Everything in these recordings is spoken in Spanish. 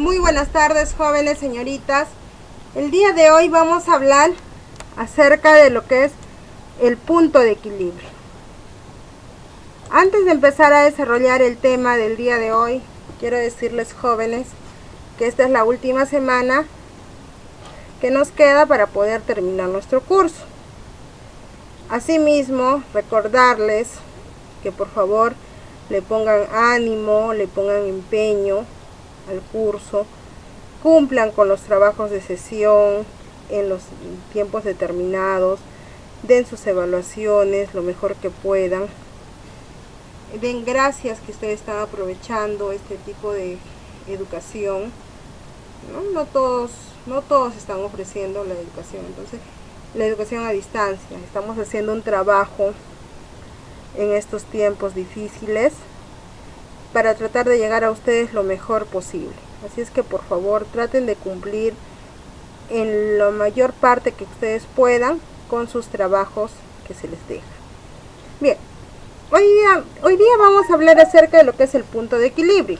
Muy buenas tardes, jóvenes, señoritas. El día de hoy vamos a hablar acerca de lo que es el punto de equilibrio. Antes de empezar a desarrollar el tema del día de hoy, quiero decirles, jóvenes, que esta es la última semana que nos queda para poder terminar nuestro curso. Asimismo, recordarles que por favor le pongan ánimo, le pongan empeño al curso, cumplan con los trabajos de sesión en los tiempos determinados, den sus evaluaciones lo mejor que puedan, den gracias que ustedes están aprovechando este tipo de educación. No todos están ofreciendo la educación, entonces la educación a distancia. Estamos haciendo un trabajo en estos tiempos difíciles para tratar de llegar a ustedes lo mejor posible. Así es que por favor traten de cumplir en la mayor parte que ustedes puedan con sus trabajos que se les deja. Bien, hoy día vamos a hablar acerca de lo que es el punto de equilibrio.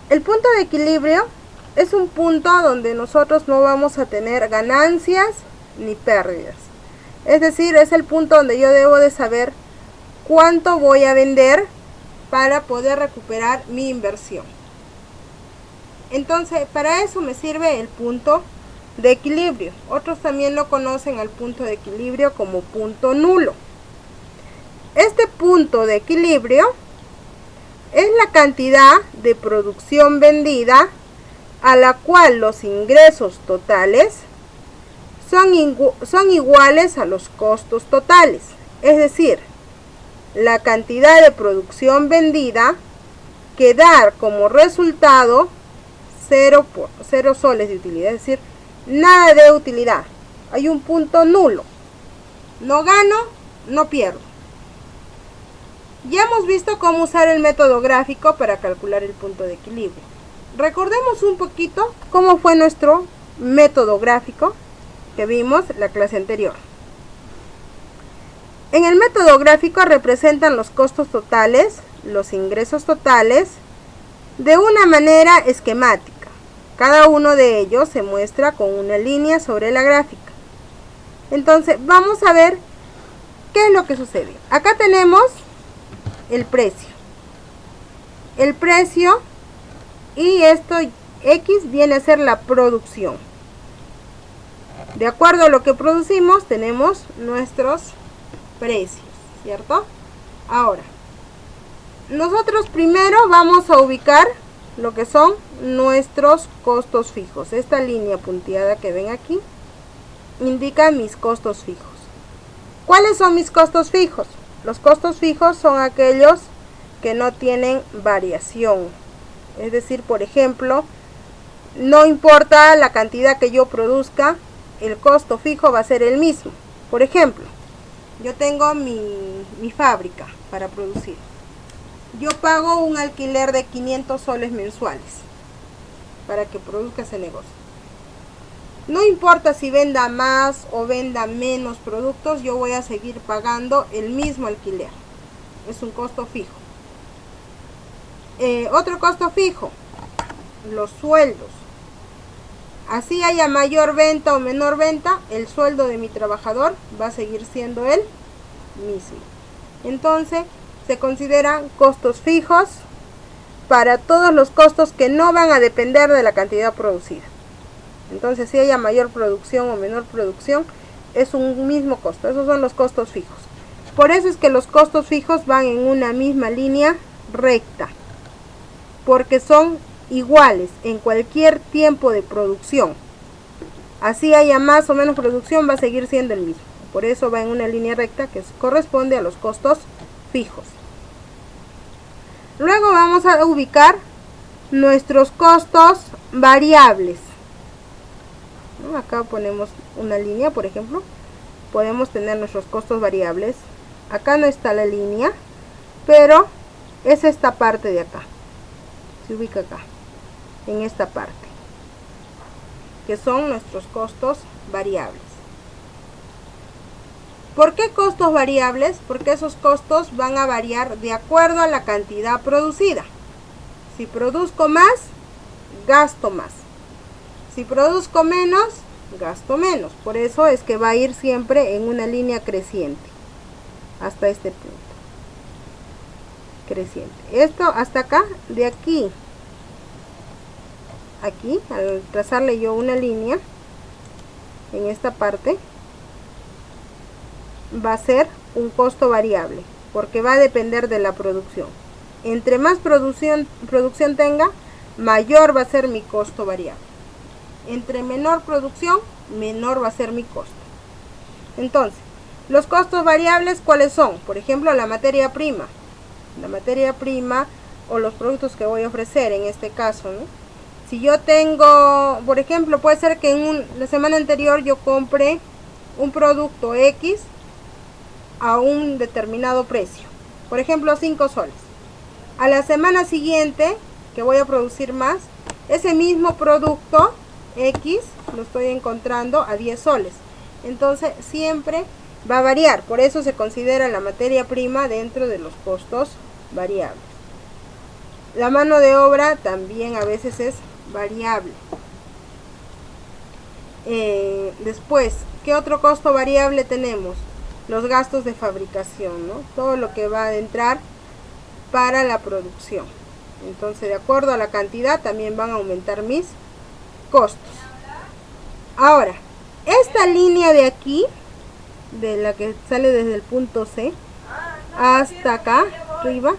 El punto de equilibrio es un punto donde nosotros no vamos a tener ganancias ni pérdidas. Es decir, es el punto donde yo debo de saber cuánto voy a vender para poder recuperar mi inversión. Entonces, para eso me sirve el punto de equilibrio. Otros también lo conocen al punto de equilibrio como punto nulo. Este punto de equilibrio es la cantidad de producción vendida a la cual los ingresos totales son iguales a los costos totales. Es decir, la cantidad de producción vendida que da como resultado 0 soles de utilidad, es decir, nada de utilidad. Hay un punto nulo. No gano, no pierdo. Ya hemos visto cómo usar el método gráfico para calcular el punto de equilibrio. Recordemos un poquito cómo fue nuestro método gráfico que vimos la clase anterior. En el método gráfico representan los costos totales, los ingresos totales, de una manera esquemática. Cada uno de ellos se muestra con una línea sobre la gráfica. Entonces, vamos a ver qué es lo que sucede. Acá tenemos el precio. El precio y esto X viene a ser la producción. De acuerdo a lo que producimos, tenemos nuestros precios, ¿cierto? Ahora, nosotros primero vamos a ubicar lo que son nuestros costos fijos. Esta línea punteada que ven aquí indica mis costos fijos. ¿Cuáles son mis costos fijos? Los costos fijos son aquellos que no tienen variación. Es decir, por ejemplo, no importa la cantidad que yo produzca, el costo fijo va a ser el mismo. Por ejemplo, yo tengo mi fábrica para producir. Yo pago un alquiler de 500 soles mensuales para que produzca ese negocio. No importa si venda más o venda menos productos, yo voy a seguir pagando el mismo alquiler. Es un costo fijo. Otro costo fijo, los sueldos. Así haya mayor venta o menor venta, el sueldo de mi trabajador va a seguir siendo el mismo. Entonces, se consideran costos fijos para todos los costos que no van a depender de la cantidad producida. Entonces, si haya mayor producción o menor producción, es un mismo costo. Esos son los costos fijos. Por eso es que los costos fijos van en una misma línea recta, porque son iguales en cualquier tiempo de producción. Así haya más o menos producción, va a seguir siendo el mismo. Por eso va en una línea recta que corresponde a los costos fijos. Luego vamos a ubicar nuestros costos variables. Acá ponemos una línea, por ejemplo. Podemos tener nuestros costos variables. Acá no está la línea, pero es esta parte de acá. Se ubica acá, en esta parte, que son nuestros costos variables. ¿Por qué costos variables? Porque esos costos van a variar de acuerdo a la cantidad producida. Si produzco más, gasto más. Si produzco menos, gasto menos. Por eso es que va a ir siempre en una línea creciente. Hasta este punto. Creciente. Esto hasta acá, de aquí. Aquí, al trazarle yo una línea, en esta parte, va a ser un costo variable. Porque va a depender de la producción. Entre más producción tenga, mayor va a ser mi costo variable. Entre menor producción, menor va a ser mi costo. Entonces, los costos variables, ¿cuáles son? Por ejemplo, la materia prima. La materia prima o los productos que voy a ofrecer en este caso, ¿no? Si yo tengo, por ejemplo, puede ser que en la semana anterior yo compre un producto X a un determinado precio. Por ejemplo, 5 soles. A la semana siguiente, que voy a producir más, ese mismo producto X lo estoy encontrando a 10 soles. Entonces siempre va a variar. Por eso se considera la materia prima dentro de los costos variables. La mano de obra también a veces es variable. Después, ¿qué otro costo variable tenemos? Los gastos de fabricación, ¿no? Todo lo que va a entrar para la producción. Entonces, de acuerdo a la cantidad, también van a aumentar mis costos. Ahora, esta línea de aquí, de la que sale desde el punto C hasta acá arriba,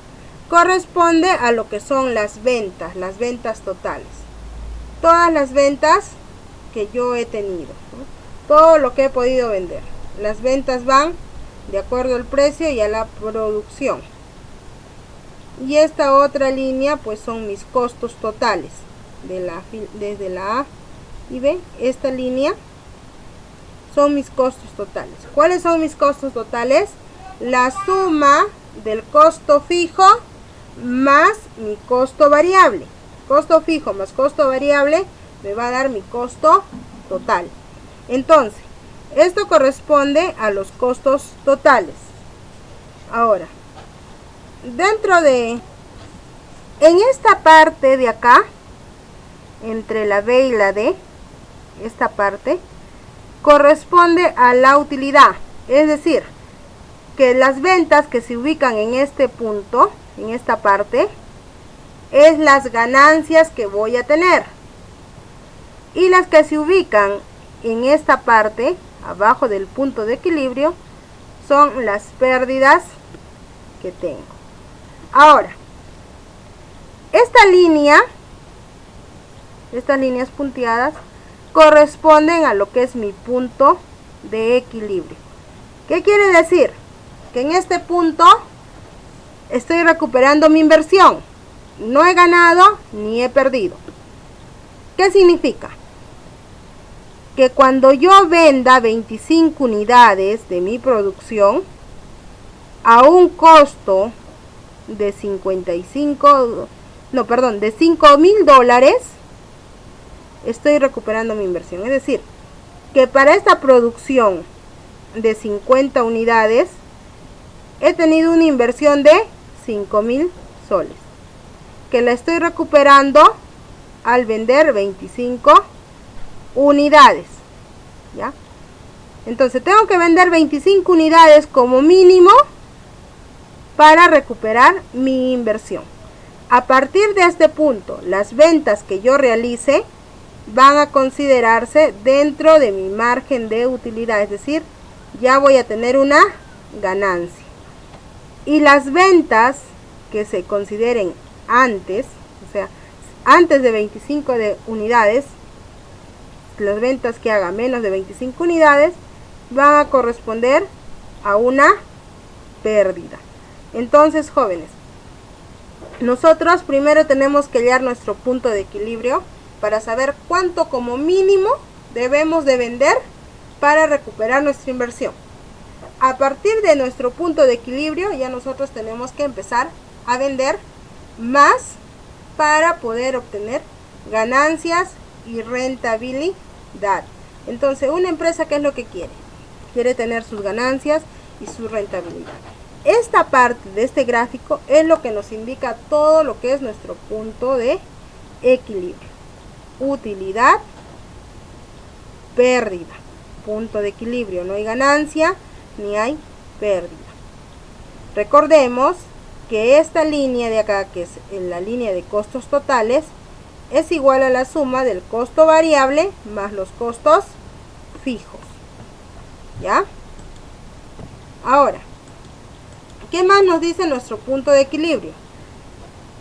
corresponde a lo que son las ventas totales. Todas las ventas que yo he tenido, ¿no? Todo lo que he podido vender. Las ventas van de acuerdo al precio y a la producción. Y esta otra línea pues son mis costos totales desde la A y B. Esta línea son mis costos totales. ¿Cuáles son mis costos totales? La suma del costo fijo más mi costo variable. Costo fijo más costo variable me va a dar mi costo total. Entonces, esto corresponde a los costos totales. Ahora, en esta parte de acá, entre la B y la D, esta parte corresponde a la utilidad. Es decir, que las ventas que se ubican en este punto, en esta parte, es las ganancias que voy a tener. Y las que se ubican en esta parte, abajo del punto de equilibrio, son las pérdidas que tengo. Ahora, estas líneas punteadas corresponden a lo que es mi punto de equilibrio. ¿Qué quiere decir? Que en este punto estoy recuperando mi inversión. No he ganado ni he perdido. ¿Qué significa? Que cuando yo venda 25 unidades de mi producción a un costo de de $5,000, estoy recuperando mi inversión. Es decir, que para esta producción de 50 unidades he tenido una inversión de 5,000 soles, que la estoy recuperando al vender 25 unidades, ¿ya? Entonces tengo que vender 25 unidades como mínimo para recuperar mi inversión. A partir de este punto, las ventas que yo realice van a considerarse dentro de mi margen de utilidad, es decir, ya voy a tener una ganancia. Y las ventas que se consideren antes, o sea, antes de 25 unidades, las ventas que haga menos de 25 unidades van a corresponder a una pérdida. Entonces, jóvenes, nosotros primero tenemos que hallar nuestro punto de equilibrio para saber cuánto como mínimo debemos de vender para recuperar nuestra inversión. A partir de nuestro punto de equilibrio, ya nosotros tenemos que empezar a vender más para poder obtener ganancias y rentabilidad. Entonces, una empresa, ¿qué es lo que quiere? Quiere tener sus ganancias y su rentabilidad. Esta parte de este gráfico es lo que nos indica todo lo que es nuestro punto de equilibrio. utilidad, pérdida. Punto de equilibrio, no hay ganancia ni hay pérdida. Recordemos que esta línea de acá, que es la línea de costos totales, es igual a la suma del costo variable más los costos fijos. ¿Ya? Ahora, ¿qué más nos dice nuestro punto de equilibrio?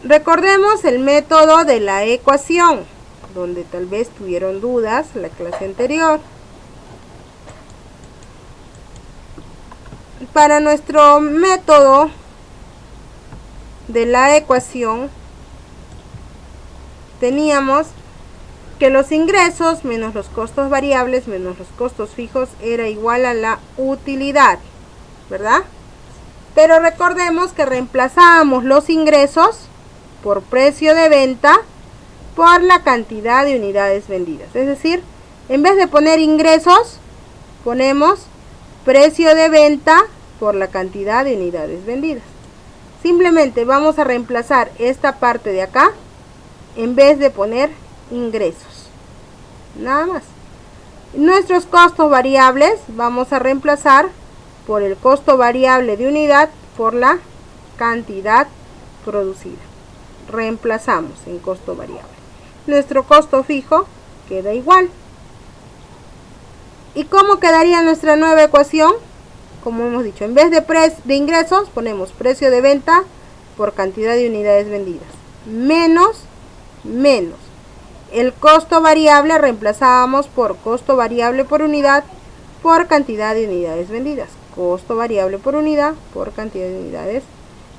Recordemos el método de la ecuación, donde tal vez tuvieron dudas la clase anterior. Para nuestro método de la ecuación, teníamos que los ingresos menos los costos variables menos los costos fijos era igual a la utilidad, ¿verdad? Pero recordemos que reemplazábamos los ingresos por precio de venta por la cantidad de unidades vendidas. Es decir, en vez de poner ingresos, ponemos precio de venta por la cantidad de unidades vendidas. Simplemente vamos a reemplazar esta parte de acá en vez de poner ingresos. Nada más. Nuestros costos variables vamos a reemplazar por el costo variable de unidad por la cantidad producida. Reemplazamos en costo variable. Nuestro costo fijo queda igual. ¿Y cómo quedaría nuestra nueva ecuación? Como hemos dicho, en vez de ingresos ponemos precio de venta por cantidad de unidades vendidas. Menos el costo variable reemplazábamos por costo variable por unidad por cantidad de unidades vendidas. Costo variable por unidad por cantidad de unidades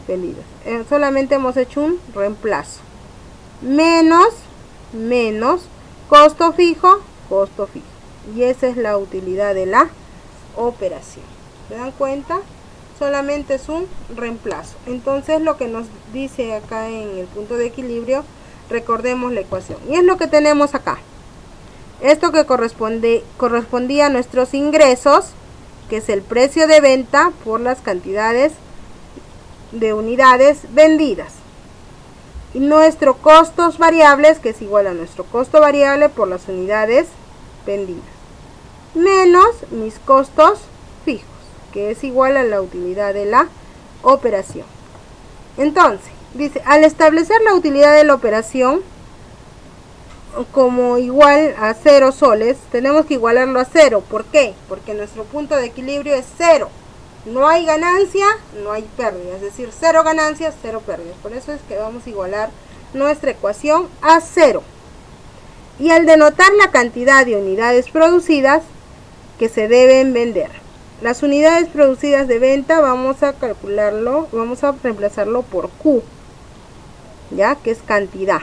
vendidas. Solamente hemos hecho un reemplazo. Menos costo fijo. Y esa es la utilidad de la operación. ¿Se dan cuenta? Solamente es un reemplazo. Entonces lo que nos dice acá en el punto de equilibrio, recordemos la ecuación. Y es lo que tenemos acá. Esto que correspondía a nuestros ingresos, que es el precio de venta por las cantidades de unidades vendidas. Y nuestros costos variables, que es igual a nuestro costo variable por las unidades vendidas. Menos mis costos fijos, que es igual a la utilidad de la operación. Entonces, dice, al establecer la utilidad de la operación como igual a 0 soles, tenemos que igualarlo a 0. ¿Por qué? Porque nuestro punto de equilibrio es 0. No hay ganancia, no hay pérdida. Es decir, 0 ganancias, 0 pérdidas. Por eso es que vamos a igualar nuestra ecuación a 0. Y al denotar la cantidad de unidades producidas que se deben vender. Las unidades producidas de venta vamos a calcularlo, vamos a reemplazarlo por Q, ya que es cantidad.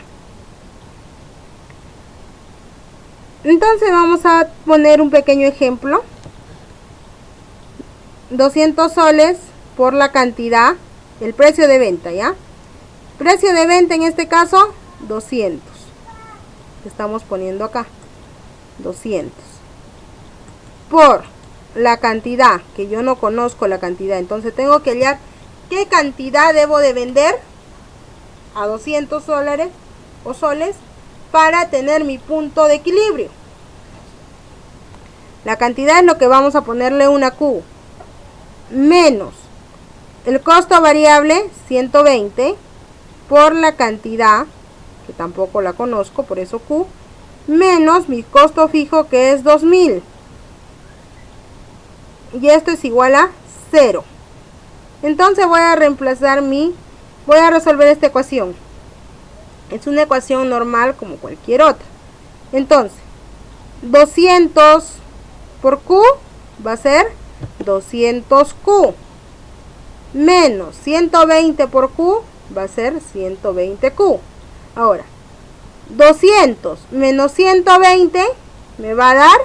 Entonces vamos a poner un pequeño ejemplo. 200 soles por la cantidad, el precio de venta, ¿ya? Precio de venta en este caso, 200. Estamos poniendo acá, 200. Por la cantidad, que yo no conozco la cantidad, entonces tengo que hallar qué cantidad debo de vender a 200 dólares o soles para tener mi punto de equilibrio. La cantidad es lo que vamos a ponerle una Q, menos el costo variable 120 por la cantidad, que tampoco la conozco, por eso Q, menos mi costo fijo, que es 2000. Y esto es igual a 0. Entonces voy a resolver esta ecuación. Es una ecuación normal como cualquier otra. Entonces, 200 por Q va a ser 200Q. Menos 120 por Q va a ser 120Q. Ahora, 200 menos 120 me va a dar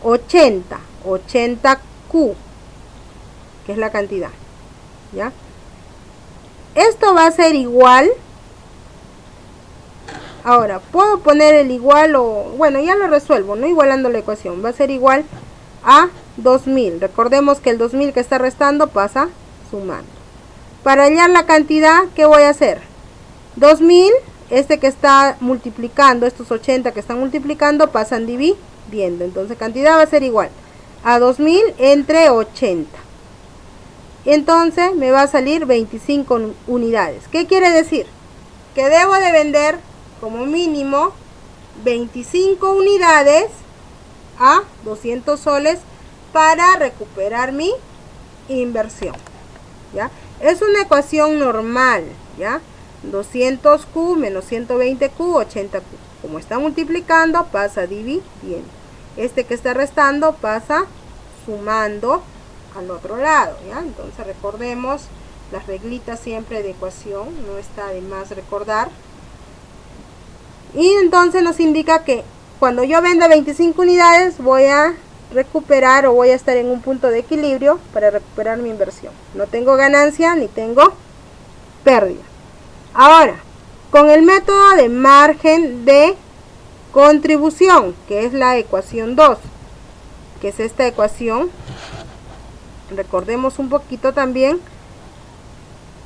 80Q, que es la cantidad, ¿ya? Esto va a ser igual. Ahora, puedo poner el igual o... Bueno, ya lo resuelvo, no igualando la ecuación. Va a ser igual a 2000. Recordemos que el 2000 que está restando pasa sumando. Para hallar la cantidad, ¿qué voy a hacer? 2000 este que está multiplicando, estos 80 que están multiplicando, pasan dividiendo. Entonces cantidad va a ser igual a 2000 entre 80. Entonces me va a salir 25 unidades. ¿Qué quiere decir? Que debo de vender como mínimo 25 unidades a 200 soles para recuperar mi inversión, ¿ya? Es una ecuación normal, ¿ya? 200Q menos 120Q, 80Q. Como está multiplicando, pasa dividiendo. Este que está restando pasa sumando al otro lado, ¿ya? Entonces recordemos las reglitas siempre de ecuación, no está de más recordar. Y entonces nos indica que cuando yo venda 25 unidades voy a recuperar o voy a estar en un punto de equilibrio para recuperar mi inversión. No tengo ganancia ni tengo pérdida. Ahora, con el método de margen de contribución, que es la ecuación 2, que es esta ecuación, recordemos un poquito también,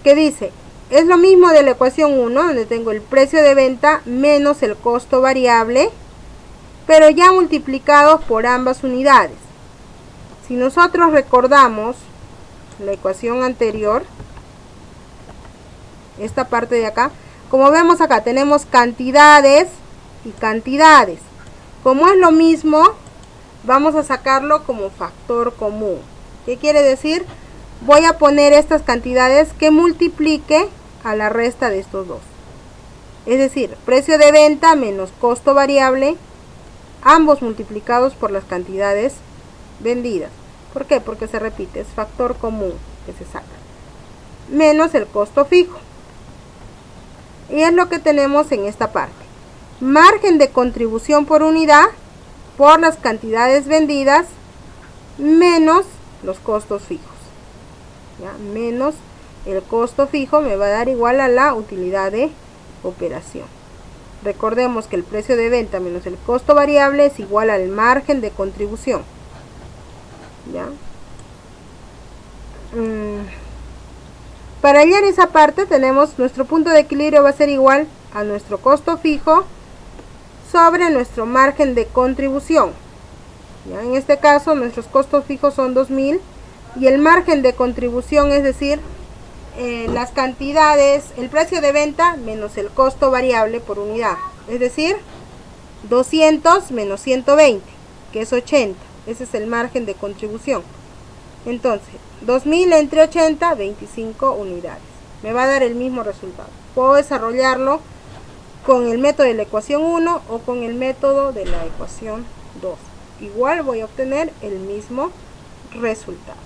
que dice, es lo mismo de la ecuación 1, donde tengo el precio de venta menos el costo variable, pero ya multiplicados por ambas unidades. Si nosotros recordamos la ecuación anterior, esta parte de acá, como vemos acá tenemos cantidades y cantidades. Como es lo mismo, vamos a sacarlo como factor común. ¿Qué quiere decir? Voy a poner estas cantidades que multiplique a la resta de estos dos. Es decir, precio de venta menos costo variable, ambos multiplicados por las cantidades vendidas. ¿Por qué? Porque se repite, es factor común que se saca. Menos el costo fijo. Y es lo que tenemos en esta parte. Margen de contribución por unidad por las cantidades vendidas menos los costos fijos. ¿Ya? Menos el costo fijo me va a dar igual a la utilidad de operación. Recordemos que el precio de venta menos el costo variable es igual al margen de contribución. ¿Ya? Para hallar esa parte tenemos nuestro punto de equilibrio va a ser igual a nuestro costo fijo sobre nuestro margen de contribución. ¿Ya? En este caso nuestros costos fijos son 2000 y el margen de contribución, es decir, las cantidades, el precio de venta menos el costo variable por unidad, es decir, 200 menos 120, que es 80. Ese es el margen de contribución. Entonces, 2000 entre 80, 25 unidades. Me va a dar el mismo resultado. Puedo desarrollarlo con el método de la ecuación 1 o con el método de la ecuación 2. Igual voy a obtener el mismo resultado.